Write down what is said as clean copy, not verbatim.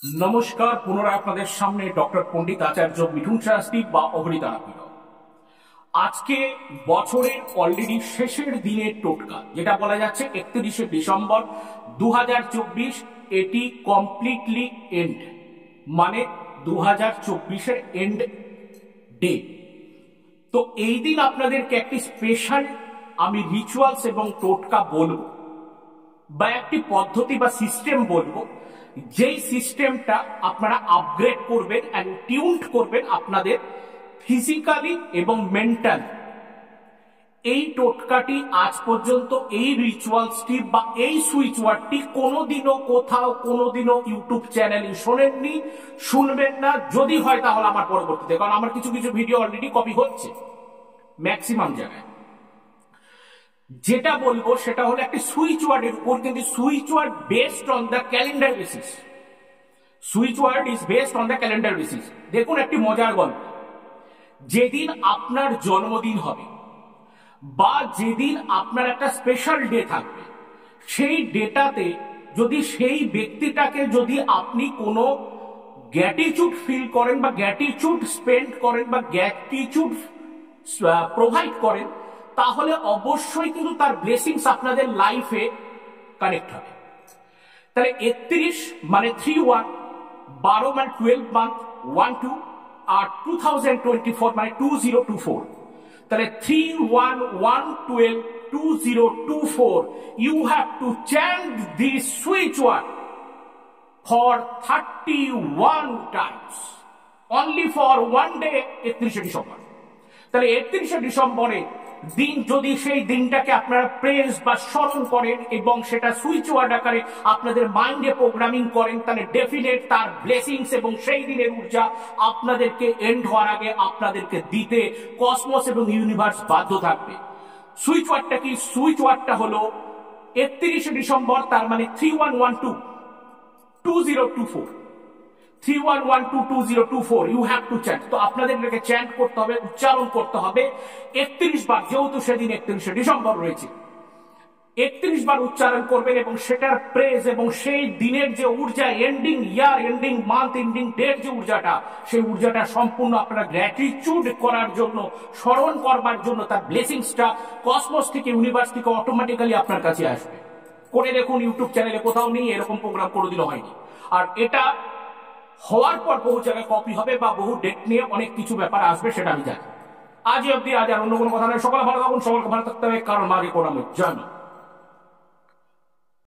নমস্কার, পুনরায় আপনাদের সামনে ডক্টর পণ্ডিত আচার্য মিঠুন শাস্ত্রী বা অঘরিতারাপীঠ। আজকে বছরের অলরেডি শেষের দিনের টোটকা, যেটা বলা যাচ্ছে 31শে ডিসেম্বর 2024, এটি কমপ্লিটলি এন্ড, মানে 2024-এর এন্ড ডে। তো এই দিন আপনাদেরকে একটি স্পেশাল আমি রিচুয়ালস এবং টোটকা বলবো, বা একটি পদ্ধতি বা সিস্টেম বলবো, যেই সিস্টেমটা আপনারা আপগ্রেড করবেন এন্ড টিউনড করবেন আপনাদের ফিজিক্যালি এবং মেন্টালি। এই টোটকাটি আজ পর্যন্ত, এই রিচুয়ালসটি বা এই সুইচ ওয়ার্ডটি কোনোদিনও কোথাও কোনোদিনও ইউটিউব চ্যানেলে শোনেননি, শুনবেন না। যদি হয় তাহলে আমার পরবর্তীতে, কারণ আমার কিছু কিছু ভিডিও অলরেডি কপি হচ্ছে ম্যাক্সিমাম জায়গায়। যেটা বলবো সেটা হলো একটি সুইচ ওয়ার্ডের উপর, কিন্তু switch word based on the calendar basis. Switch word is based on the calendar basis. দেখুন, একটি মজার গল্প। যেদিন আপনার জন্মদিন হবে বা যেদিন আপনার একটা স্পেশাল ডে থাকবে, সেই ডেটাতে যদি সেই ব্যক্তিটাকে যদি আপনি কোনো গ্র্যাটিটিউড ফিল করেন বা গ্র্যাটিটিউড স্পেন্ড করেন বা গ্র্যাটিটিউড প্রোভাইড করেন, তাহলে অবশ্যই কিন্তু তার ব্লেসিংস আপনাদের লাইফে কানেক্ট হবে। তাহলে 31 মানে 3-1, 12 মানে 12 মান্থ 1-2, আর 2024 মানে 2024। তাহলে 3-1-1-12-2024 you have to chant this switch word for 31 times, only for one day, 31শে ডিসেম্বর। তাহলে 31শে ডিসেম্বরে দিন যদি সেই দিনটাকে আপনারা প্রেজ বা স্মরণ করেন এবং সেটা সুইচ ওয়ার্ড আকারে আপনাদের মাইন্ডে প্রোগ্রামিং করেন, তাহলে ডেফিনেট তার ব্লেসিংস এবং সেই দিনের ঊর্জা আপনাদেরকে এন্ড হওয়ার আগে আপনাদেরকে দিতে কসমস এবং ইউনিভার্স বাধ্য থাকবে। সুইচ ওয়ার্ডটা কি? সুইচ ওয়ার্ডটা হলো 31শে ডিসেম্বর, তার মানে 3112-2024, 3112-2024 ইউ হ্যাভ টু চ্যান্ট। তো আপনাদের এটাকে চ্যান্ট করতে হবে, উচ্চারণ করতে হবে 31 বার, যেহেতু সেদিন 31শে ডিসেম্বর রয়েছে। 31 বার উচ্চারণ করবেন এবং সেটার প্রেজ এবং সেই দিনের যে ঊর্জা, এন্ডিং ইয়ার, এন্ডিং মান্থ, এন্ডিং ডের যে ঊর্জাটা, সেই ঊর্জাটা সম্পূর্ণ আপনারা গ্র্যাটিটিউড করার জন্য, স্মরণ করবার জন্য, তার ব্লেসিংসটা কসমস থেকে, ইউনিভার্স থেকে অটোমেটিক্যালি আপনার কাছে আসবে। করে দেখুন, ইউটিউব চ্যানেলে কোথাও নেই, এরকম প্রোগ্রাম কোনোদিনও হয়নি। আর এটা হওয়ার পর বহু জায়গায় কপি হবে বা বহু ডেট নিয়ে অনেক কিছু ব্যাপার আসবে, সেটা আমি জানি। আজ অব্দি, আজ আর অন্য কোনো কথা নয়। সকালে ভালো থাকুন, সকলকে ভালো থাকতে হবে, কারণ মাঝে কোনো জানি।